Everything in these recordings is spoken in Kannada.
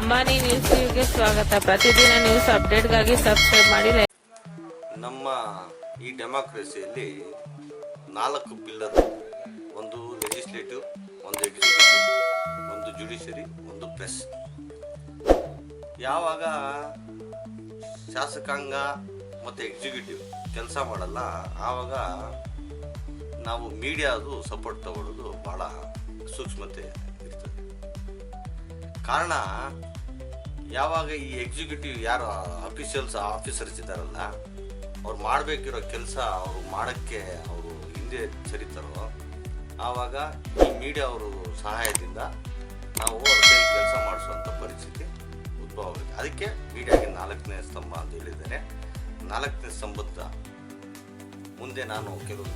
ಅಂಬಾನಿ ನ್ಯೂಸ್ಗೆ ಸ್ವಾಗತ. ಪ್ರತಿದಿನ ನ್ಯೂಸ್ ಅಪ್ಡೇಟ್ಗಾಗಿ ಸಬ್ಸ್ಕ್ರೈಬ್ ಮಾಡಿ. ನಮ್ಮ ಈ ಡೆಮಾಕ್ರಸಿಯಲ್ಲಿ 4 ಪಿಲ್ಲರ್, ಒಂದು ಲೆಜಿಸ್ಲೇಟಿವ್, ಒಂದು ಎಕ್ಸಿಕ್ಯೂಟಿವ್, ಒಂದು ಜುಡಿಷರಿ, ಒಂದು ಪ್ರೆಸ್. ಯಾವಾಗ ಶಾಸಕಾಂಗ ಮತ್ತು ಎಕ್ಸಿಕ್ಯೂಟಿವ್ ಕೆಲಸ ಮಾಡಲ್ಲ ಆವಾಗ ನಾವು ಮೀಡಿಯಾದು ಸಪೋರ್ಟ್ ತಗೊಳ್ಳೋದು ಭಾಳ ಸೂಕ್ಷ್ಮತೆ ಇರ್ತದೆ. ಕಾರಣ ಯಾವಾಗ ಈ ಎಕ್ಸಿಕ್ಯೂಟಿವ್ ಯಾರು ಆಫೀಸರ್ಸ್ ಇದ್ದಾರಲ್ಲ, ಅವ್ರು ಮಾಡಬೇಕಿರೋ ಕೆಲಸ ಅವರು ಮಾಡೋಕ್ಕೆ ಅವರು ಹಿಂದೆ ಸರಿತಾರೋ ಆವಾಗ ಈ ಮೀಡಿಯಾ ಅವರು ಸಹಾಯದಿಂದ ನಾವು ಅವ್ರ ಕೈಲಿ ಕೆಲಸ ಮಾಡಿಸುವಂಥ ಪರಿಸ್ಥಿತಿ ಉದ್ಭವ ಆಗುತ್ತೆ. ಅದಕ್ಕೆ ಮೀಡಿಯಾಗೆ 4ನೇ ಸ್ತಂಭ ಅಂತ ಹೇಳಿದ್ದೇನೆ. 4ನೇ ಸ್ತಂಭದ ಮುಂದೆ ನಾನು ಕೆಲವು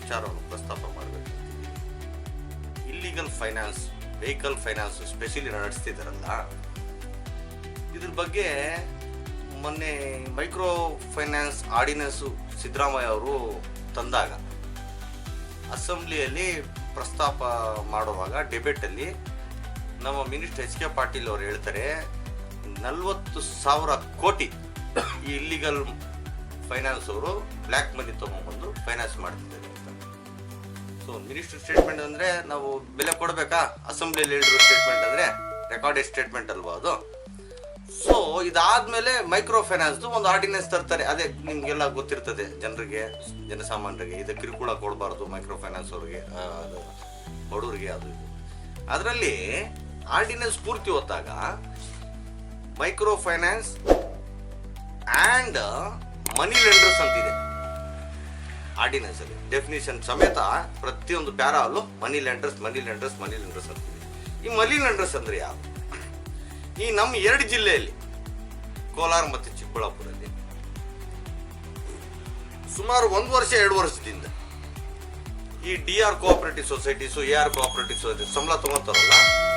ವಿಚಾರವನ್ನು ಪ್ರಸ್ತಾಪ ಮಾಡಬೇಕಂತಿದ್ದೀನಿ. Illegal finance, vehicle finance specially ನಡೆಸ್ತಿದ್ದಾರಲ್ಲ, ಇದ್ರ ಬಗ್ಗೆ ಮೊನ್ನೆ ಮೈಕ್ರೋ ಫೈನಾನ್ಸ್ ಆರ್ಡಿನೆನ್ಸು ಸಿದ್ದರಾಮಯ್ಯ ಅವರು ತಂದಾಗ ಅಸೆಂಬ್ಲಿಯಲ್ಲಿ ಪ್ರಸ್ತಾಪ ಮಾಡುವಾಗ ಡಿಬೇಟಲ್ಲಿ ನಮ್ಮ ಮಿನಿಸ್ಟರ್ ಎಚ್ ಕೆ ಪಾಟೀಲ್ ಅವರು ಹೇಳ್ತಾರೆ 40,000 ಕೋಟಿ ಈ ಇಲ್ಲಿಗಲ್ ಫೈನಾನ್ಸ್ ಅವರು ಬ್ಲ್ಯಾಕ್ ಮನಿ ತೊಗೊಂಡ್ಬಂದು ಫೈನಾನ್ಸ್ ಮಾಡ್ತಿದ್ದಾರೆ ಅಂತ. ಸೊ ಮಿನಿಸ್ಟರ್ ಸ್ಟೇಟ್ಮೆಂಟ್ ಅಂದರೆ ನಾವು ಬೆಲೆ ಕೊಡಬೇಕಾ? ಅಸೆಂಬ್ಲಿಯಲ್ಲಿ ಹೇಳಿರೋ ಸ್ಟೇಟ್ಮೆಂಟ್ ಅಂದರೆ ರೆಕಾರ್ಡೆಡ್ ಸ್ಟೇಟ್ಮೆಂಟ್ ಅಲ್ವಾ ಅದು? ಸೊ ಇದಾದ್ಮೇಲೆ ಮೈಕ್ರೋ ಫೈನಾನ್ಸ್ದು ಒಂದು ಆರ್ಡಿನೆನ್ಸ್ ತರ್ತಾರೆ. ಅದೇ ನಿಮಗೆಲ್ಲ ಗೊತ್ತಿರ್ತದೆ, ಜನಸಾಮಾನ್ಯರಿಗೆ ಇದು ಕಿರುಕುಳ ಕೊಡಬಾರ್ದು ಮೈಕ್ರೋ ಫೈನಾನ್ಸ್ ಅವ್ರಿಗೆ, ಅದು ಬಡವರಿಗೆ, ಅದು ಇದು. ಅದರಲ್ಲಿ ಆರ್ಡಿನೆನ್ಸ್ ಪೂರ್ತಿ ಹೊತ್ತಾಗ micro finance and money lenders ಅಂತಿದೆ ಆರ್ಡಿನೆನ್ಸ್ ಅಲ್ಲಿ. ಡೆಫಿನಿಷನ್ ಸಮೇತ ಪ್ರತಿಯೊಂದು ಪ್ಯಾರಲ್ಲೂ ಮನಿ ಲೆಂಡರ್ಸ್ ಅಂತಿದೆ. ಈ ಮನಿ ಲೆಂಡರ್ಸ್ ಅಂದ್ರೆ ಯಾರು? ಈ ನಮ್ಮ 2 ಜಿಲ್ಲೆಯಲ್ಲಿ, ಕೋಲಾರ ಮತ್ತು ಚಿಕ್ಕಬಳ್ಳಾಪುರಲ್ಲಿ ಸುಮಾರು 1 ವರ್ಷ 2 ವರ್ಷದಿಂದ ಈ DR cooperative societies, AR cooperative society ಸಂಬಳ ತಗೊಂತಾರಲ್ಲ,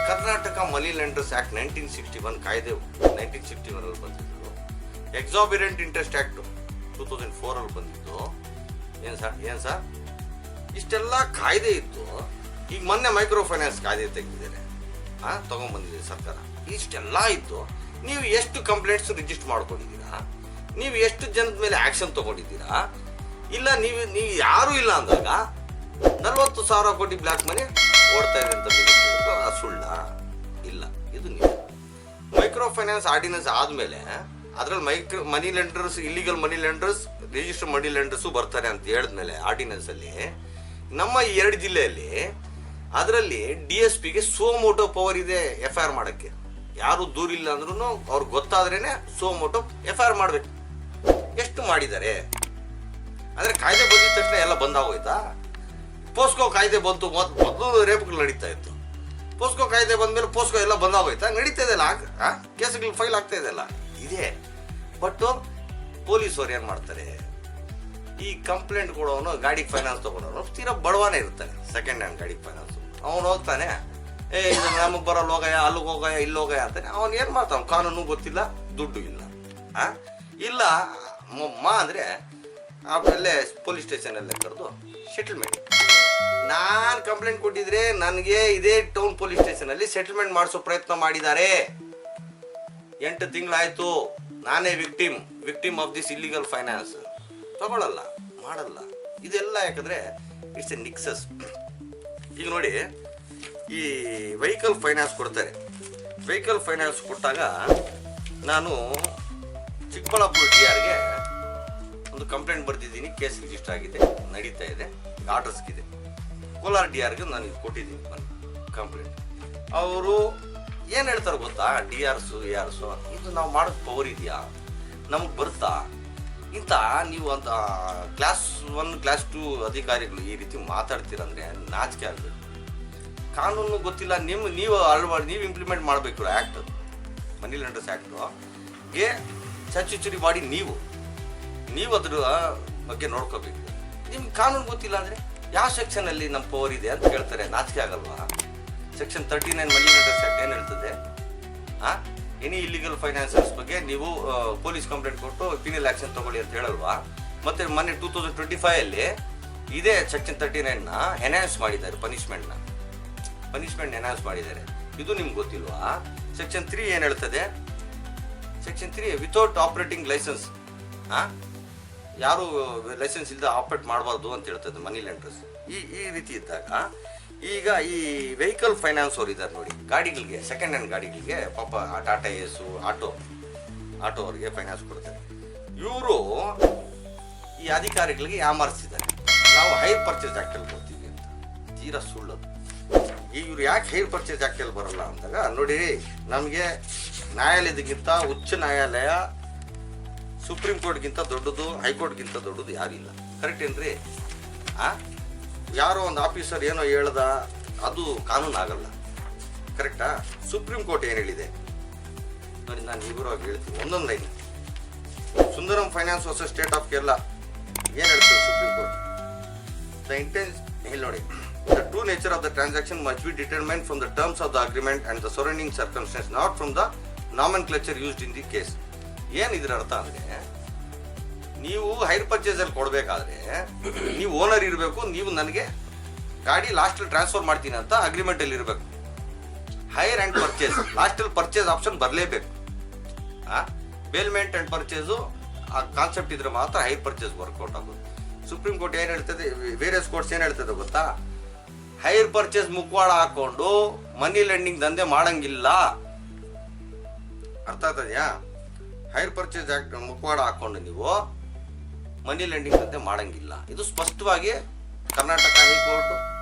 ಕರ್ನಾಟಕ ಮನಿ ಲೆಂಡರ್ಸ್ ಆಕ್ಟ್ 1961 ಕಾಯ್ದೆ 1961 ಬಂದಿದ್ದು, ಎಕ್ಸಾಬಿರೆಂಟ್ ಇಂಟ್ರೆಸ್ಟ್ ಆಕ್ಟ್ 2004 ಬಂದಿದ್ದು. ಏನು ಸರ್ ಇಷ್ಟೆಲ್ಲ ಕಾಯ್ದೆ ಇತ್ತು. ಈಗ ಮೊನ್ನೆ ಮೈಕ್ರೋ ಫೈನಾನ್ಸ್ ಕಾಯ್ದೆ ತೆಗೆದಿದ್ದಾರೆ, ತಗೊಂಡ್ಬಂದಿದೆ ಸರ್ಕಾರ. ಇಷ್ಟೆಲ್ಲ ಇತ್ತು, ನೀವು ಎಷ್ಟು ಕಂಪ್ಲೇಂಟ್ಸ್ ರಿಜಿಸ್ಟರ್ ಮಾಡ್ಕೊಂಡಿದ್ದೀರಾ? ನೀವು ಎಷ್ಟು ಜನದ ಮೇಲೆ ಆ್ಯಕ್ಷನ್ ತೊಗೊಂಡಿದ್ದೀರಾ? ಇಲ್ಲ ನೀವು ಯಾರೂ ಇಲ್ಲ ಅಂದಾಗ 40,000 ಕೋಟಿ ಬ್ಲ್ಯಾಕ್ ಮನಿ ಓಡ್ತಾ ಇದೆ ಅಂತ ಸುಳ್ಳ? ಇಲ್ಲ, ಇದು ನಿಜ. ಮೈಕ್ರೋ ಫೈನಾನ್ಸ್ ಆರ್ಡಿನೆನ್ಸ್ ಆದಮೇಲೆ ಅದರಲ್ಲಿ ಮನಿ ಲೆಂಡರ್ಸ್, ಇಲ್ಲಿಗಲ್ ಮನಿ ಲೆಂಡರ್ಸ್, ರಿಜಿಸ್ಟರ್ ಮನಿ ಲೆಂಡರ್ಸು ಬರ್ತಾರೆ ಅಂತ ಹೇಳಿದ್ಮೇಲೆ ಆರ್ಡಿನೆನ್ಸಲ್ಲಿ ನಮ್ಮ ಈ 2 ಜಿಲ್ಲೆಯಲ್ಲಿ ಅದರಲ್ಲಿ DSPಗೆ ಸೋಮೋಟೋ ಪವರ್ ಇದೆ FIR ಮಾಡೋಕ್ಕೆ. ಯಾರು ದೂರಿಲ್ಲ ಅಂದ್ರೂ ಅವ್ರಿಗೆ ಗೊತ್ತಾದ್ರೇನೆ ಸೋಮೋಟೋ FIR ಮಾಡಬೇಕು. ಎಷ್ಟು ಮಾಡಿದ್ದಾರೆ ಅಂದರೆ ಕಾಯ್ದೆ ಬಂದಿದ ತಕ್ಷಣ ಎಲ್ಲ ಬಂದಾಗೋಯ್ತಾ? ಪೋಸ್ಕೋ ಕಾಯ್ದೆ ಬಂತು, ಮೊದಲು ರೇಪ್ಗಳು ನಡೀತಾ ಇತ್ತು. ಪೋಸ್ಕೋ ಕಾಯ್ದೆ ಬಂದಮೇಲೆ ಪೋಸ್ಕೋ ಎಲ್ಲ ಬಂದಾಗೋಯ್ತಾ? ನಡೀತಾ ಇದೆಯಲ್ಲ, ಕೇಸ್ಗಳು ಫೈಲ್ ಆಗ್ತಾ ಇದೆಯಲ್ಲ, ಇದೆ. ಬಟ್ ಪೊಲೀಸವ್ರು ಏನು ಮಾಡ್ತಾರೆ, ಈ ಕಂಪ್ಲೇಂಟ್ ಕೊಡೋನು, ಗಾಡಿಗೆ ಫೈನಾನ್ಸ್ ತೊಗೊಳೋನು ತೀರಾ ಬಡವಾನೇ ಇರ್ತಾನೆ. ಸೆಕೆಂಡ್ ಹ್ಯಾಂಡ್ ಗಾಡಿಗೆ ಫೈನಾನ್ಸ್ ಅವನು ಹೋಗ್ತಾನೆ, ಇದು ನಮಗೆ ಬರೋಲ್ಲ, ಹೋಗಯ್ಯ, ಅಲ್ಲಿಗೆ ಹೋಗಯ್ಯ, ಇಲ್ಲಿ ಹೋಗಯ್ಯ ಅಂತಾನೆ. ಅವನು ಏನು ಮಾಡ್ತಾನೆ? ಕಾನೂನು ಗೊತ್ತಿಲ್ಲ, ದುಡ್ಡು ಇಲ್ಲ. ಇಲ್ಲ ಅಂದರೆ ಆಮೇಲೆ ಪೊಲೀಸ್ ಸ್ಟೇಷನಲ್ಲೇ ಕರೆದು ಸೆಟಲ್ಮೆಂಟ್. ನಾನು ಕಂಪ್ಲೇಂಟ್ ಕೊಟ್ಟಿದ್ರೆ ನನಗೆ ಇದೇ ಟೌನ್ ಪೊಲೀಸ್ ಸ್ಟೇಷನಲ್ಲಿ ಸೆಟಲ್ಮೆಂಟ್ ಮಾಡಿಸೋ ಪ್ರಯತ್ನ ಮಾಡಿದ್ದಾರೆ. 8 ತಿಂಗಳಾಯಿತು, ನಾನೇ victim of this illegal finance. ತಗೊಳ್ಳಲ್ಲ, ಮಾಡಲ್ಲ. ಇದೆಲ್ಲ ಯಾಕಂದರೆ ಇಟ್ಸ್ ಎ ನಿಕ್ಸಸ್. ಈಗ ನೋಡಿ, ಈ ವೆಹಿಕಲ್ ಫೈನಾನ್ಸ್ ಕೊಡ್ತಾರೆ. ವೆಹಿಕಲ್ ಫೈನಾನ್ಸ್ ಕೊಟ್ಟಾಗ ನಾನು ಚಿಕ್ಕಬಳ್ಳಾಪುರ DRಗೆ ಒಂದು ಕಂಪ್ಲೇಂಟ್ ಬರ್ತಿದ್ದೀನಿ, ಕೇಸ್ ರಿಜಿಸ್ಟರ್ ಆಗಿದೆ, ನಡೀತಾ ಇದೆ, ಆರ್ಡರ್ಸ್ಗಿದೆ. ಕೋಲಾರ DRಗೆ ನಾನು ಇದು ಕೊಟ್ಟಿದ್ದೀನಿ ಕಂಪ್ಲೇಂಟ್. ಅವರು ಏನು ಹೇಳ್ತಾರೆ ಗೊತ್ತಾ? DRಸು ARಸು ಇದು ನಾವು ಮಾಡೋಕ್ಕೆ ಪವರ್ ಇದೆಯಾ, ನಮಗೆ ಬರ್ತಾ ಇಂಥ ನೀವು ಅಂತ ಕ್ಲಾಸ್ 1 ಕ್ಲಾಸ್ 2 ಅಧಿಕಾರಿಗಳು ಈ ರೀತಿ ಮಾತಾಡ್ತೀರಂದರೆ ನಾಚಿಕೆ ಆಗಬೇಕು. ಕಾನೂನು ಗೊತ್ತಿಲ್ಲ, ನೀವು ಇಂಪ್ಲಿಮೆಂಟ್ ಮಾಡಬೇಕು ಆ್ಯಕ್ಟ್, ಮನಿ ಲೆಂಡರ್ಸ್ ಆ್ಯಕ್ಟ್ಗೆ ಸ್ಟ್ಯಾಚ್ಯುಟರಿ ಬಾಡಿ ನೀವು ಅದ್ರ ಬಗ್ಗೆ ನೋಡ್ಕೋಬೇಕು. ನಿಮ್ಗೆ ಕಾನೂನು ಗೊತ್ತಿಲ್ಲ ಅಂದರೆ ಯಾವ ಸೆಕ್ಷನಲ್ಲಿ ನಮ್ಮ ಪವರ್ ಇದೆ ಅಂತ ಕೇಳ್ತಾರೆ, ನಾಚಿಕೆ ಆಗಲ್ವಾ? ಸೆಕ್ಷನ್ 39 ಮನಿ ಲೆಂಡರ್ಸ್ ಆ್ಯಕ್ಟ್ ಏನು ಹೇಳ್ತದೆ? ಎನಿ ಇಲ್ಲಿಗಲ್ ಫೈನಾನ್ಸರ್ಸ್ ಬಗ್ಗೆ ನೀವು ಪೊಲೀಸ್ ಕಂಪ್ಲೇಂಟ್ ಕೊಟ್ಟು ಪೀನಲ್ ಆ್ಯಕ್ಷನ್ ತೊಗೊಳ್ಳಿ ಅಂತ ಹೇಳಲ್ವಾ? ಮತ್ತು ಮೊನ್ನೆ 2025 ಇದೇ ಸೆಕ್ಷನ್ 39ನ ಎನ್ಹಾನ್ಸ್ ಮಾಡಿದ್ದಾರೆ, ಪನಿಷ್ಮೆಂಟ್ ಎನ್ಹಾನ್ಸ್ ಮಾಡಿದ್ದಾರೆ. ಇದು ನಿಮ್ಗೆ ಗೊತ್ತಿಲ್ವಾ? ಸೆಕ್ಷನ್ 3 ಏನು ಹೇಳ್ತದೆ? ಸೆಕ್ಷನ್ 3 ವಿತೌಟ್ ಆಪರೇಟಿಂಗ್ ಲೈಸೆನ್ಸ್, ಯಾರು ಲೈಸೆನ್ಸ್ ಇಲ್ಲದೆ ಆಪರೇಟ್ ಮಾಡಬಾರ್ದು ಅಂತ ಹೇಳ್ತದೆ ಮನಿ ಲೆಂಡರ್ಸ್. ಈ ರೀತಿ ಇದ್ದಾಗ ಈಗ ಈ ವೆಹಿಕಲ್ ಫೈನಾನ್ಸ್ ಅವ್ರು ಇದ್ದಾರೆ ನೋಡಿ, ಗಾಡಿಗಳಿಗೆ, ಸೆಕೆಂಡ್ ಹ್ಯಾಂಡ್ ಗಾಡಿಗಳಿಗೆ ಪಾಪ ಟಾಟಾ ಏಸು, ಆಟೋ ಅವ್ರಿಗೆ ಫೈನಾನ್ಸ್ ಕೊಡ್ತಾರೆ. ಇವರು ಈ ಅಧಿಕಾರಿಗಳಿಗೆ ಯಾಮಾರಿಸಿದ್ದಾರೆ, ನಾವು ಹೈರ್ ಪರ್ಚೇಸ್ ಆ್ಯಕ್ಟಲ್ಲಿ ಬರ್ತೀವಿ ಅಂತ. ತೀರಾ ಸುಳ್ಳದು. ಇವ್ರು ಯಾಕೆ ಹೈರ್ ಪರ್ಚೇಸ್ ಆ್ಯಕ್ಟಲ್ಲಿ ಬರಲ್ಲ ಅಂದಾಗ ನೋಡಿ, ನಮಗೆ ನ್ಯಾಯಾಲಯದಕ್ಕಿಂತ ಉಚ್ಚ ನ್ಯಾಯಾಲಯ, ಸುಪ್ರೀಂ ಕೋರ್ಟ್ಗಿಂತ ದೊಡ್ಡದು, ಹೈಕೋರ್ಟ್ಗಿಂತ ದೊಡ್ಡದು ಯಾರಿಲ್ಲ. ಕರೆಕ್ಟ್ ಏನ್ರಿ? ಯಾರೋ ಒಂದು ಆಫೀಸರ್ ಏನೋ ಹೇಳ್ದ, ಅದು ಕಾನೂನು ಆಗಲ್ಲ. ಕರೆಕ್ಟಾ? ಸುಪ್ರೀಂ ಕೋರ್ಟ್ ಏನು ಹೇಳಿದೆ ನೋಡಿ, ನಾನು ವಿವರವಾಗಿ ಹೇಳ್ತೀನಿ ಒಂದೊಂದು line. Sundaram finance versus state of Kerala ಏನು ಹೇಳ್ತೀವಿ ಸುಪ್ರೀಂ ಕೋರ್ಟ್? ದ ಇಂಟೆನ್ಸ್ ಇಲ್ಲಿ ನೋಡಿ, the true nature of the transaction must be determine from the terms of the agreement and the surrounding circumstances, not from the nomenclature used in the case. ಏನು ಇದರ ಅರ್ಥ ಅಂದರೆ, ನೀವು ಹೈರ್ ಪರ್ಚೇಸಲ್ಲಿ ಕೊಡಬೇಕಾದ್ರೆ ನೀವು ಓನರ್ ಇರಬೇಕು, ನೀವು ನನಗೆ ಗಾಡಿ ಲಾಸ್ಟಲ್ಲಿ ಟ್ರಾನ್ಸ್ಫರ್ ಮಾಡ್ತೀನಿ ಅಂತ ಅಗ್ರಿಮೆಂಟಲ್ಲಿ ಇರಬೇಕು. ಹೈರ್ ಆ್ಯಂಡ್ ಪರ್ಚೇಸ್, ಲಾಸ್ಟಲ್ಲಿ ಪರ್ಚೇಸ್ ಆಪ್ಷನ್ ಬರಲೇಬೇಕು. ಬೇಲ್ಮೆಂಟ್ ಆ್ಯಂಡ್ ಪರ್ಚೇಸು ಆ ಕಾನ್ಸೆಪ್ಟ್ ಇದ್ರೆ ಮಾತ್ರ ಹೈರ್ ಪರ್ಚೇಸ್ ವರ್ಕೌಟ್ ಆಗೋದು. ಸುಪ್ರೀಂ ಕೋರ್ಟ್ ಏನು ಹೇಳ್ತದೆ, ವೇರಿಯಸ್ ಕೋರ್ಟ್ಸ್ ಏನು ಹೇಳ್ತದೆ ಗೊತ್ತಾ? ಹೈರ್ ಪರ್ಚೇಸ್ ಮುಖವಾಡ ಹಾಕೊಂಡು ಮನಿ ಲೆಂಡಿಂಗ್ ದಂಧೆ ಮಾಡಂಗಿಲ್ಲ. ಅರ್ಥ ಆಗ್ತದೆಯಾ? ಹೈರ್ ಪರ್ಚೇಸ್ ಆಕ್ಟ್ ಮುಖವಾಡ ಹಾಕೊಂಡು ನೀವು ಮನಿ ಲೆಂಡಿಂಗ್ ದಂಧೆ ಮಾಡಂಗಿಲ್ಲ. ಇದು ಸ್ಪಷ್ಟವಾಗಿ ಕರ್ನಾಟಕ ಹೈಕೋರ್ಟ್,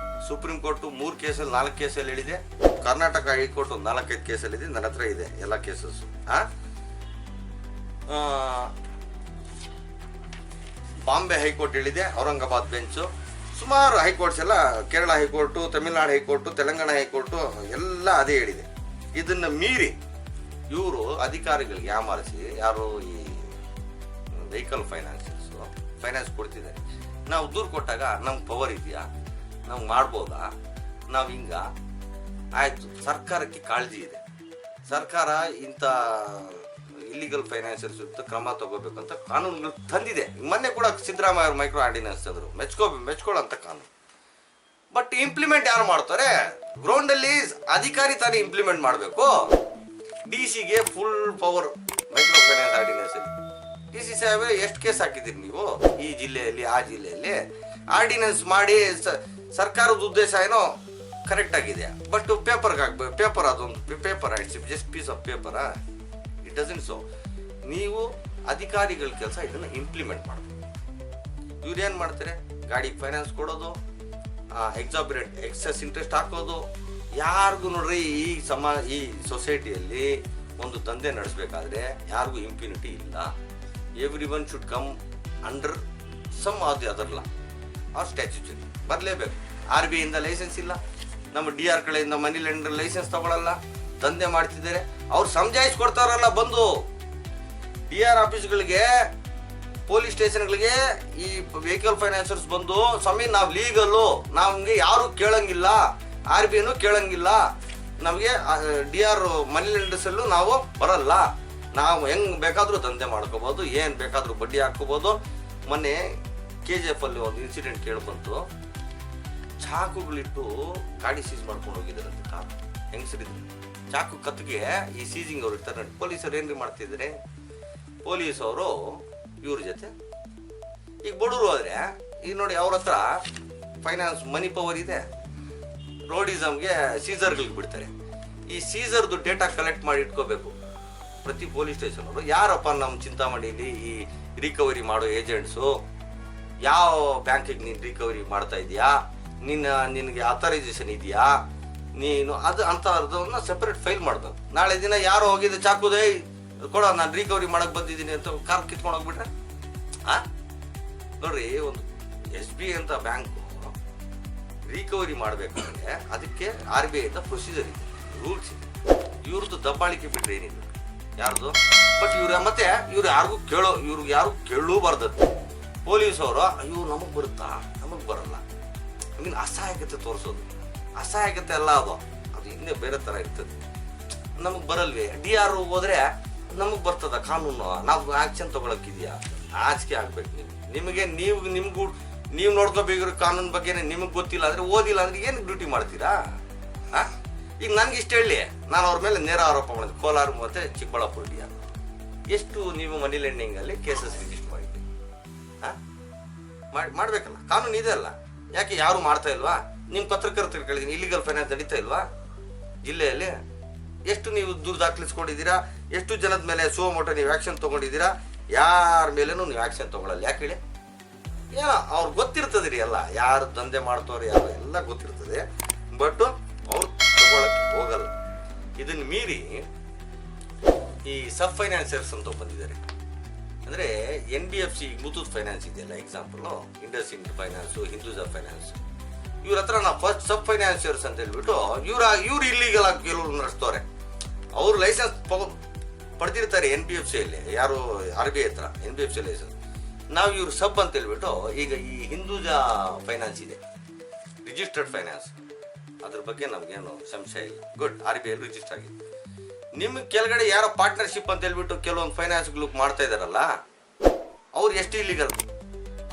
ಸುಪ್ರೀಂ ಕೋರ್ಟು 3 ಕೇಸಲ್ಲಿ 4 ಕೇಸಲ್ಲಿ ಹೇಳಿದೆ. ಕರ್ನಾಟಕ ಹೈಕೋರ್ಟ್ 4-5 ಕೇಸಲ್ಲಿದೆ, ನನ್ನ ಹತ್ರ ಇದೆ ಎಲ್ಲ ಕೇಸಸ್. ಬಾಂಬೆ ಹೈಕೋರ್ಟ್ ಹೇಳಿದೆ, ಔರಂಗಾಬಾದ್ ಬೆಂಚು, ಸುಮಾರು ಹೈಕೋರ್ಟ್ಸ್ ಎಲ್ಲ, Kerala high court, Tamil Nadu high court, Telangana high court ಎಲ್ಲ ಅದೇ ಹೇಳಿದೆ. ಇದನ್ನು ಮೀರಿ ಇವರು ಅಧಿಕಾರಿಗಳಿಗೆ ಯಾಮಾರಿಸಿ, ಯಾರು ಈ ವೆಹಿಕಲ್ ಫೈನಾನ್ಸ್ ಕೊಡ್ತಿದ್ದಾರೆ. ನಾವು ದೂರು ಕೊಟ್ಟಾಗ ನಮ್ಗೆ ಪವರ್ ಇದೆಯಾ, ನಮ್ಗೆ ಮಾಡ್ಬೋದಾ, ನಾವು ಹಿಂಗ ಆಯಿತು. ಸರ್ಕಾರಕ್ಕೆ ಕಾಳಜಿ ಇದೆ, ಸರ್ಕಾರ ಇಂಥ ಇಲ್ಲಿಗಲ್ ಫೈನಾನ್ಸರ್ಸ್ ವಿರುದ್ಧ ಕ್ರಮ ತಗೋಬೇಕಂತ ಕಾನೂನುಗಳು ತಂದಿದೆ. ಮೊನ್ನೆ ಕೂಡ ಸಿದ್ದರಾಮಯ್ಯ ಅವರು ಮೈಕ್ರೋ ಆರ್ಡಿನೆನ್ಸ್ ತಂದರು, ಮೆಚ್ಕೊಳ್ಳೋಂಥ ಕಾನೂನು. ಬಟ್ ಇಂಪ್ಲಿಮೆಂಟ್ ಯಾರು ಮಾಡ್ತಾರೆ? ಗ್ರೌಂಡಲ್ಲಿ ಅಧಿಕಾರಿ ತಾನೇ ಇಂಪ್ಲಿಮೆಂಟ್ ಮಾಡಬೇಕು. DC-ಗೆ full power micro finance ordinance ಅಲ್ಲಿ. DC ಸಾಹೇಬ್ ಎಷ್ಟು ಕೇಸ್ ಹಾಕಿದ್ದೀರಿ ನೀವು ಈ ಜಿಲ್ಲೆಯಲ್ಲಿ, ಆ ಜಿಲ್ಲೆಯಲ್ಲಿ? ಆರ್ಡಿನೆನ್ಸ್ ಮಾಡಿ ಸರ್ಕಾರದ ಉದ್ದೇಶ ಏನೋ ಕರೆಕ್ಟ್ ಆಗಿದೆ, ಬಟ್ ಪೇಪರ್ಗೆ ಹಾಕ್ಬೇಕು. ಪೇಪರ್ ಅದೊಂದು ಪೇಪರ್, ಜಸ್ಟ್ ಪೀಸ್ ಆಫ್ ಪೇಪರಾ? It doesn't so. ನೀವು ಅಧಿಕಾರಿಗಳ ಕೆಲಸ ಇದನ್ನು ಇಂಪ್ಲಿಮೆಂಟ್ ಮಾಡಬೇಕು. ಇವ್ರು ಏನು ಮಾಡ್ತಾರೆ? ಗಾಡಿಗೆ ಫೈನಾನ್ಸ್ ಕೊಡೋದು, ಎಕ್ಸೆಸ್ ಇಂಟ್ರೆಸ್ಟ್ ಹಾಕೋದು. ಯಾರಿಗೂ ನೋಡ್ರಿ, ಈ ಸೊಸೈಟಿಯಲ್ಲಿ ಒಂದು ದಂಧೆ ನಡೆಸಬೇಕಾದ್ರೆ ಯಾರಿಗೂ ಇಂಪ್ಯೂನಿಟಿ ಇಲ್ಲ. Every one should come under some of the other law or statutory. ಬರಲೇಬೇಕು. RBI ಇಂದ ಲೈಸೆನ್ಸ್ ಇಲ್ಲ, ನಮ್ಮ DR ಕಡೆಯಿಂದ ಮನಿ ಲೆಂಡರ್ ಲೈಸೆನ್ಸ್ ತಗೊಳ್ಳಲ್ಲ, ದಂಧೆ ಮಾಡ್ತಿದ್ದಾರೆ. ಅವ್ರು ಸಮಜಾಯಿಸ್ಕೊಡ್ತಾರಲ್ಲ, ಬಂದು DR ಆಫೀಸ್ಗಳಿಗೆ, ಪೊಲೀಸ್ ಸ್ಟೇಷನ್ಗಳಿಗೆ ಈ ವೆಹಿಕಲ್ ಫೈನಾನ್ಸರ್ಸ್ ಬಂದು, ಸ್ವಾಮಿ ನಾವು ಲೀಗಲ್ಲು, ನಮಗೆ ಯಾರು ಕೇಳಂಗಿಲ್ಲ, RBIನೂ ಕೇಳಂಗಿಲ್ಲ, ನಮಗೆ DR ಮನಿ ಲೆಂಡರ್ಸಲ್ಲೂ ನಾವು ಬರಲ್ಲ, ನಾವು ಹೆಂಗೆ ಬೇಕಾದರೂ ದಂಧೆ ಮಾಡ್ಕೋಬೋದು, ಏನು ಬೇಕಾದರೂ ಬಡ್ಡಿ ಹಾಕ್ಕೋಬೋದು. ಮೊನ್ನೆ KGF ಅಲ್ಲಿ ಒಂದು ಇನ್ಸಿಡೆಂಟ್ ಕೇಳಿಬಂತು. ಚಾಕುಗಳಿಟ್ಟು ಗಾಡಿ ಸೀಸ್ ಮಾಡ್ಕೊಂಡು ಹೋಗಿದ್ದಾರಂತೆ. ಕಾರು ಹೆಂಗಸರಿದ್ರು, ಚಾಕು ಕತ್ತಿಗೆ ಈ ಸೀಸಿಂಗ್ ಅವ್ರು ಇರ್ತಾರೆ ನೋಡಿ. ಪೊಲೀಸರು ಏನ್ರಿ ಮಾಡ್ತಿದ್ದಾರೆ? ಪೊಲೀಸವರು ಇವ್ರ ಜೊತೆ, ಈಗ ಬಡವರು ಹೋದ್ರೆ ಈಗ ನೋಡಿ, ಅವ್ರ ಹತ್ರ ಫೈನಾನ್ಸ್ ಮನಿ ಪವರ್ ಇದೆ, ರೋಡಿಸಮ್ಗೆ ಸೀಸರ್ಗಳಿಗೆ ಬಿಡ್ತಾರೆ. ಈ ಸೀಸರ್ದು ಡೇಟಾ ಕಲೆಕ್ಟ್ ಮಾಡಿ ಇಟ್ಕೋಬೇಕು ಪ್ರತಿ ಪೊಲೀಸ್ ಸ್ಟೇಷನ್ ಅವರು. ಯಾರಪ್ಪ ನಮ್ಮ ಚಿಂತಾಮಣಿಲಿ ಈ ರಿಕವರಿ ಮಾಡೋ ಏಜೆಂಟ್ಸು, ಯಾವ ಬ್ಯಾಂಕಿಗೆ ನೀನು ರಿಕವರಿ ಮಾಡ್ತಾ ಇದೆಯಾ, ನಿನಗೆ ಅಥರೈಸೇಷನ್ ಇದೆಯಾ, ನೀನು ಅದು ಅಂಥವ್ರದನ್ನ ಸೆಪರೇಟ್ ಫೈಲ್ ಮಾಡಬೇಕು. ನಾಳೆ ದಿನ ಯಾರೋ ಹೋಗಿದ್ದು ಚಾಕುದೇ ಕೊಡ, ನಾನು ರಿಕವರಿ ಮಾಡಕ್ಕೆ ಬಂದಿದ್ದೀನಿ ಅಂತ ಕಾರ್ ಕಿತ್ಕೊಂಡು ಹೋಗ್ಬಿಟ್ರೆ ನೋಡ್ರಿ. ಒಂದು SBI ಅಂತ ಬ್ಯಾಂಕು ರಿಕವರಿ ಮಾಡಬೇಕಾದ್ರೆ ಅದಕ್ಕೆ RBI ಇಂದ ಪ್ರೊಸೀಜರ್ ಇದೆ, ರೂಲ್ಸ್ ಇದೆ. ಇವ್ರದ್ದು ದಬ್ಬಾಳಿಕೆ ಬಿಟ್ಟರೆ ಏನಿದೆ ಯಾರ್ದು? ಬಟ್ ಇವ್ರು ಯಾರು ಕೇಳೂಬಾರ್ದದ್ದು. ಪೊಲೀಸವರು ಅಯ್ಯೋ ನಮಗೆ ಬರುತ್ತಾ, ನಮಗೆ ಬರಲ್ಲ, ಮೀನ್ ಅಸಹಾಯಕತೆ ತೋರಿಸೋದು. ಅಸಹಾಯಕತೆ ಅಲ್ಲ, ಅದು ಹಿಂದೆ ಬೇರೆ ಥರ ಇರ್ತದೆ. ನಮಗೆ ಬರಲ್ವೇ? DR ಹೋದ್ರೆ ನಮಗೆ ಬರ್ತದ ಕಾನೂನು, ನಾವು ಆಕ್ಷನ್ ತಗೊಳಕ್ಕಿದೆಯಾ? ಆಚಿಕೆ ಆಗ್ಬೇಕು. ನೀವು ನೋಡ್ಕೋಬೇಕಿರೋ ಕಾನೂನು ಬಗ್ಗೆ ನಿಮಗೆ ಗೊತ್ತಿಲ್ಲ ಅಂದರೆ, ಓದಿಲ್ಲ ಅಂದ್ರೆ ಏನು ಡ್ಯೂಟಿ ಮಾಡ್ತೀರಾ? ಈಗ ನನಗೆ ಇಷ್ಟು ಹೇಳಿ, ನಾನು ಅವ್ರ ಮೇಲೆ ನೇರ ಆರೋಪ ಮಾಡಿದೆ, ಕೋಲಾರ ಮತ್ತು ಚಿಕ್ಕಬಳ್ಳಾಪುರ DR ಎಷ್ಟು ನೀವು ಮನಿ ಲೆಂಡಿಂಗಲ್ಲಿ ಕೇಸಸ್ ರಿಜಿಸ್ಟರ್ ಮಾಡಿದ್ದೀವಿ? ಹಾಂ, ಮಾಡಬೇಕಲ್ಲ, ಕಾನೂನು ಇದೆ ಅಲ್ಲ. ಯಾಕೆ ಯಾರು ಮಾಡ್ತಾ ಇಲ್ವಾ? ನಿಮ್ಮ ಪತ್ರಕರ್ತರು ಕೇಳಿದ್ದೀನಿ, ಇಲ್ಲಿಗಲ್ ಫೈನಾನ್ಸ್ ನಡೀತಾ ಇಲ್ವಾ ಜಿಲ್ಲೆಯಲ್ಲಿ? ಎಷ್ಟು ನೀವು ದೂರು ದಾಖಲಿಸ್ಕೊಂಡಿದ್ದೀರಾ? ಎಷ್ಟು ಜನದ ಮೇಲೆ ಸುಮೋಟೋ ನೀವು ಆ್ಯಕ್ಷನ್ ತೊಗೊಂಡಿದ್ದೀರಾ? ಯಾರ ಮೇಲೇನೂ ನೀವು ಆ್ಯಕ್ಷನ್ ತೊಗೊಳಲ್ಲ. ಯಾಕೆ ಹೇಳಿ? ಏನೋ ಅವ್ರು ಗೊತ್ತಿರ್ತದೆ ರೀ, ಎಲ್ಲ ಯಾರು ದಂಧೆ ಮಾಡ್ತವ್ರೆ ಯಾರು ಎಲ್ಲ ಗೊತ್ತಿರ್ತದೆ, ಬಟ್ ಅವ್ರು ತಗೊಳಕ್ಕೆ ಹೋಗಲ್ಲ. ಇದನ್ನು ಮೀರಿ ಈ ಸಬ್ ಫೈನಾನ್ಸಿಯರ್ಸ್ ಅಂತ ಬಂದಿದ್ದಾರೆ. ಅಂದರೆ NBFC ಮುತ್ತೂಟ್ ಫೈನಾನ್ಸ್ ಇದೆಯಲ್ಲ example, IndusInd finance, Hinduja finance, ಇವ್ರ ಹತ್ರ ನಾವು ಫಸ್ಟ್ ಸಬ್ ಫೈನಾನ್ಸಿಯರ್ಸ್ ಅಂತ ಹೇಳ್ಬಿಟ್ಟು ಇವ್ರು ಇಲ್ಲಿಗಲ್ ಆಗಿ ಕೆಲವರು ನಡೆಸ್ತವ್ರೆ. ಅವ್ರು ಲೈಸೆನ್ಸ್ ಪಡೆದಿರ್ತಾರೆ NBFCಯಲ್ಲಿ, ಯಾರು RBI ಹತ್ರ NBFC ಲೈಸೆನ್ಸ್. ನಾವು ಇವ್ರು ಸಬ್ ಅಂತ ಹೇಳ್ಬಿಟ್ಟು, ಈಗ ಈ ಹಿಂದೂಜಾ ಫೈನಾನ್ಸ್ ಇದೆ ರಿಜಿಸ್ಟರ್ಡ್ ಫೈನಾನ್ಸ್, ಅದ್ರ ಬಗ್ಗೆ ನಮಗೇನು ಸಂಶಯ ಇಲ್ಲ. ಗುಡ್, RBI ರಿಜಿಸ್ಟರ್ ಆಗಿದೆ. ನಿಮ್ಗೆ ಕೆಳಗಡೆ ಯಾರೋ ಪಾರ್ಟ್ನರ್ಶಿಪ್ ಅಂತ ಹೇಳ್ಬಿಟ್ಟು ಕೆಲವೊಂದು ಫೈನಾನ್ಸ್ಗಳು ಮಾಡ್ತಾ ಇದಾರಲ್ಲ, ಅವ್ರು ಎಷ್ಟು ಇಲ್ಲಿಗಲ್?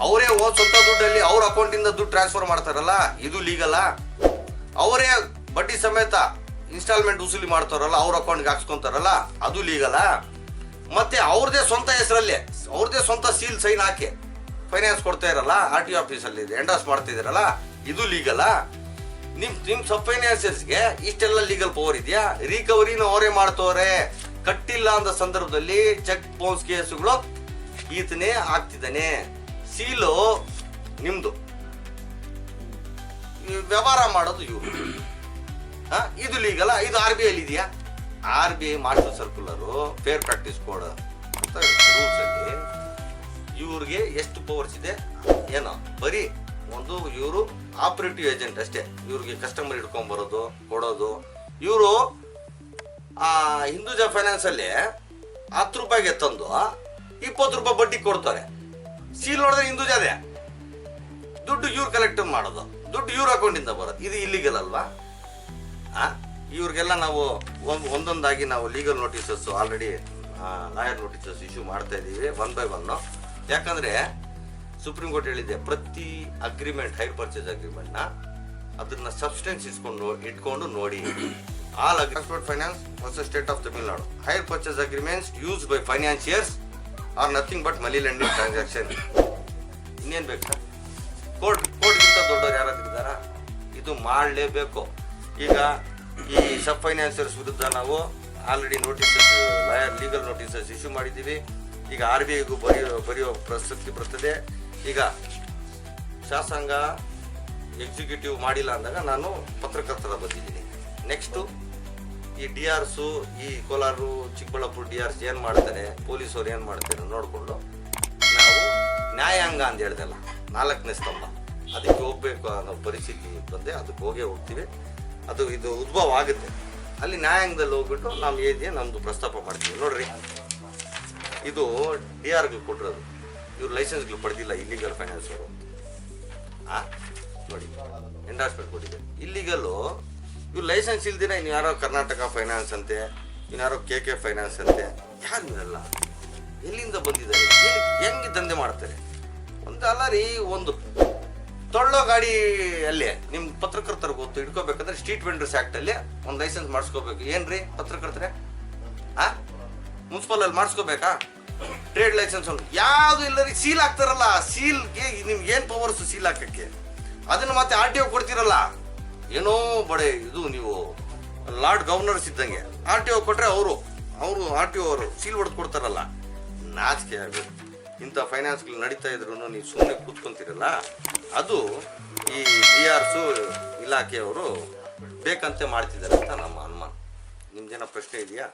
ಅವರೇ ಸ್ವಂತ ದುಡ್ಡಲ್ಲಿ ಅವ್ರ ಅಕೌಂಟಿಂದ ದುಡ್ಡು ಟ್ರಾನ್ಸ್ಫರ್ ಮಾಡ್ತಾರಲ್ಲ, ಇದು ಲೀಗಲ್ಲ? ಅವರೇ ಬಡ್ಡಿ ಸಮೇತ ಇನ್ಸ್ಟಾಲ್ಮೆಂಟ್ ವಸೂಲಿ ಮಾಡ್ತಾರಲ್ಲ, ಅವ್ರ ಅಕೌಂಟ್ಗೆ ಹಾಕ್ಸ್ಕೊಂತಾರಲ್ಲ, ಅದು ಲೀಗಲ್ಲ? ಮತ್ತೆ ಅವ್ರದೇ ಸ್ವಂತ ಹೆಸರಲ್ಲಿ ಅವ್ರದೇ ಸ್ವಂತ ಸೀಲ್ ಸೈನ್ ಹಾಕಿ ಫೈನಾನ್ಸ್ ಕೊಡ್ತಾ ಇರಲ್ಲ, RTO ಆಫೀಸಲ್ಲಿ ಎಂಡಾಸ್ ಮಾಡ್ತಿದ್ದೀರಲ್ಲ, ಇದು ಲೀಗಲ್ಲ? ನಿಮ್ಮ ಸಬ್ ಫೈನಾನ್ಸಿಯರ್ಸ್ಗೆ ಇಷ್ಟೆಲ್ಲ ಲೀಗಲ್ ಪವರ್ ಇದೆಯಾ? ರಿಕವರಿನ ಅವರೇ ಮಾಡ್ತವ್ರೆ. ಕಟ್ಟಿಲ್ಲ ಅಂದ ಸಂದರ್ಭದಲ್ಲಿ ಚೆಕ್ ಬೌನ್ಸ್ ಕೇಸುಗಳು ಈತನೇ ಆಗ್ತಿದ್ದಾನೆ, ಸೀಲು ನಿಮ್ದು, ವ್ಯವಹಾರ ಮಾಡೋದು ಇವರು. ಇದು ಲೀಗಲ್ಲ? ಇದು RBI ಅಲ್ಲಿ ಇದೆಯಾ? RBI master circular, fair practice code ಅಂತ ರೂಲ್ಸ್ ಅಲ್ಲಿ ಇವ್ರಿಗೆ ಎಷ್ಟು ಪವರ್ಸ್ ಇದೆ ಏನೋ, ಬರೀ ಒಂದು ಇವರು ಆಪರೇಟಿವ್ ಏಜೆಂಟ್ ಅಷ್ಟೇ. ಇವ್ರಿಗೆ ಕಸ್ಟಮರ್ ಹಿಡ್ಕೊಂಡ್ ಬರೋದು, ಕೊಡೋದು. ಇವರು ಹಿಂದೂಜಾ ಫೈನಾನ್ಸ್ ಅಲ್ಲಿ 10 ರೂಪಾಯಿಗೆ ತಂದು 20 ರೂಪಾಯಿ ಬಡ್ಡಿ ಕೊಡ್ತಾರೆ. ಸೀಲ್ ನೋಡಿದ್ರೆ ಹಿಂದೂಜಾದೆ, ದುಡ್ಡು ಇವ್ರು ಕಲೆಕ್ಟ್ ಮಾಡೋದು, ದುಡ್ಡು ಇವ್ರ ಅಕೌಂಟಿಂದ ಬರೋದು. ಇದು ಇಲ್ಲಿಗಲ್ ಅಲ್ವಾ? ಇವ್ರಿಗೆಲ್ಲ ನಾವು ಒಂದೊಂದಾಗಿ ನಾವು legal notices already lawyer notices issue ಮಾಡ್ತಾ ಇದ್ದೀವಿ 1 by 1. ಯಾಕಂದರೆ ಸುಪ್ರೀಂ ಕೋರ್ಟ್ ಹೇಳಿದೆ, ಪ್ರತಿ ಅಗ್ರಿಮೆಂಟ್, ಹೈರ್ ಪರ್ಚೇಸ್ ಅಗ್ರಿಮೆಂಟ್ನ ಅದನ್ನ ಸಬ್ಸ್ಟೆನ್ಸ್ ಇಟ್ಕೊಂಡು ನೋಡಿ. All transport finance versus state of Tamil Nadu, hire purchase agreements used by financiers are nothing but money lending transaction. ಇನ್ನೇನು ಬೇಕು ಸರ್? ಕೋರ್ಟ್ಗಿಂತ ದೊಡ್ಡವ್ರು ಯಾರಾದ್ರೂ ಇದ್ದಾರಾ? ಇದು ಮಾಡಲೇಬೇಕು. ಈಗ ಈ ಸಬ್ ಫೈನಾನ್ಸಿಯರ್ಸ್ ವಿರುದ್ಧ ನಾವು already notices, legal notices issue ಮಾಡಿದ್ದೀವಿ. ಈಗ RBIಗೂ ಬರೆಯೋ ಪ್ರಸಕ್ತಿ ಬರ್ತದೆ. ಈಗ ಶಾಸಕಾಂಗ ಎಕ್ಸಿಕ್ಯೂಟಿವ್ ಮಾಡಿಲ್ಲ ಅಂದಾಗ ನಾನು ಪತ್ರಕರ್ತರ ಬಂದಿದ್ದೀನಿ. ನೆಕ್ಸ್ಟು ಈ DRಸು, ಈ ಕೋಲಾರ ಚಿಕ್ಕಬಳ್ಳಾಪುರ DRs ಏನು ಮಾಡ್ತಾರೆ, ಪೊಲೀಸವ್ರು ಏನು ಮಾಡ್ತಾರೆ ನೋಡಿಕೊಂಡು ನಾವು ನ್ಯಾಯಾಂಗ ಅಂತ ಹೇಳ್ದಲ್ಲ, 4ನೇ ಸ್ತಂಭ, ಅದಕ್ಕೆ ಹೋಗ್ಬೇಕು ಅನ್ನೋ ಪರಿಸ್ಥಿತಿ ಬಂದೆ. ಅದಕ್ಕೆ ಹೋಗೇ ಹೋಗ್ತೀವಿ. ಇದು ಉದ್ಭವ ಆಗುತ್ತೆ. ಅಲ್ಲಿ ನ್ಯಾಯಾಂಗದಲ್ಲಿ ಹೋಗ್ಬಿಟ್ಟು ನಾವು ಏನಿದೆ ನಮ್ಮದು ಪ್ರಸ್ತಾಪ ಮಾಡ್ತೀವಿ. ನೋಡ್ರಿ, ಇದು DRಗಳು ಕೊಟ್ಟಿರೋದು, ಇವ್ರು ಲೈಸೆನ್ಸ್ಗಳು ಪಡೆದಿಲ್ಲ ಇಲ್ಲಿಗಲ್ ಫೈನಾನ್ಸ್ ಅವರು. ನೋಡಿ, ಎಂಡಾರ್ಸ್ಮೆಂಟ್ ಕೊಟ್ಟಿದೆ. ಇಲ್ಲಿಗಲ್ಲು ಇವ್ರು ಲೈಸೆನ್ಸ್ ಇಲ್ದಿರ ಇನ್ನು ಯಾರೋ ಕರ್ನಾಟಕ ಫೈನಾನ್ಸ್ ಅಂತೆ, ಇನ್ಯಾರೋ KK ಫೈನಾನ್ಸ್ ಅಂತೆ, ಯಾರು ಇರಲ್ಲ. ಎಲ್ಲಿಂದ ಬಂದಿದ್ದಾರೆ? ಹೆಂಗೆ ದಂಧೆ ಮಾಡ್ತಾರೆ? ಒಂದು ಅಲ್ಲ ರೀ, ಒಂದು ತೊಳ್ಳೋ ಗಾಡಿಯಲ್ಲಿ ನಿಮ್ಮ ಪತ್ರಕರ್ತರು ಗೊತ್ತು ಹಿಡ್ಕೋಬೇಕಂದ್ರೆ ಸ್ಟ್ರೀಟ್ ವೆಂಡರ್ಸ್ ಆ್ಯಕ್ಟಲ್ಲಿ ಒಂದು ಲೈಸೆನ್ಸ್ ಮಾಡಿಸ್ಕೋಬೇಕು. ಏನ್ರಿ ಪತ್ರಕರ್ತರೆ? ಮುನ್ಸಿಪಲಲ್ಲಿ ಮಾಡಿಸ್ಕೋಬೇಕಾ? ಟ್ರೇಡ್ ಲೈಸೆನ್ಸ್ ಒಂದು ಯಾವುದು ಇಲ್ಲ ರೀ. ಸೀಲ್ ಹಾಕ್ತಾರಲ್ಲ, ಸೀಲ್ಗೆ ನಿಮ್ಗೆ ಏನು ಪವರ್ಸ್ ಸೀಲ್ ಹಾಕಕ್ಕೆ? ಅದನ್ನು ಮತ್ತೆ RTO ಕೊಡ್ತೀರಲ್ಲ, ಏನೋ ಬಡೆ ಇದು ನೀವು ಲಾರ್ಡ್ ಗವರ್ನರ್ಸ್ ಇದ್ದಂಗೆ. RTO ಕೊಟ್ಟರೆ ಅವರು RTO ಅವರು ಸೀಲ್ ಹೊಡೆದು ಕೊಡ್ತಾರಲ್ಲ, ನಾಚಿಕೆ ಆಗಬೇಕು. ಇಂಥ ಫೈನಾನ್ಸ್ಗಳು ನಡೀತಾ ಇದ್ರು ನೀವು ಸುಮ್ಮನೆ ಕೂತ್ಕೊಂತೀರಲ್ಲ, ಅದು ಈ DRs ಇಲಾಖೆಯವರು ಬೇಕಂತೆ ಮಾಡ್ತಿದ್ದಾರೆ ಅಂತ ನಮ್ಮ ಅನುಮಾನ. ನಿಮ್ದೇನೋ ಪ್ರಶ್ನೆ ಇದೆಯಾ?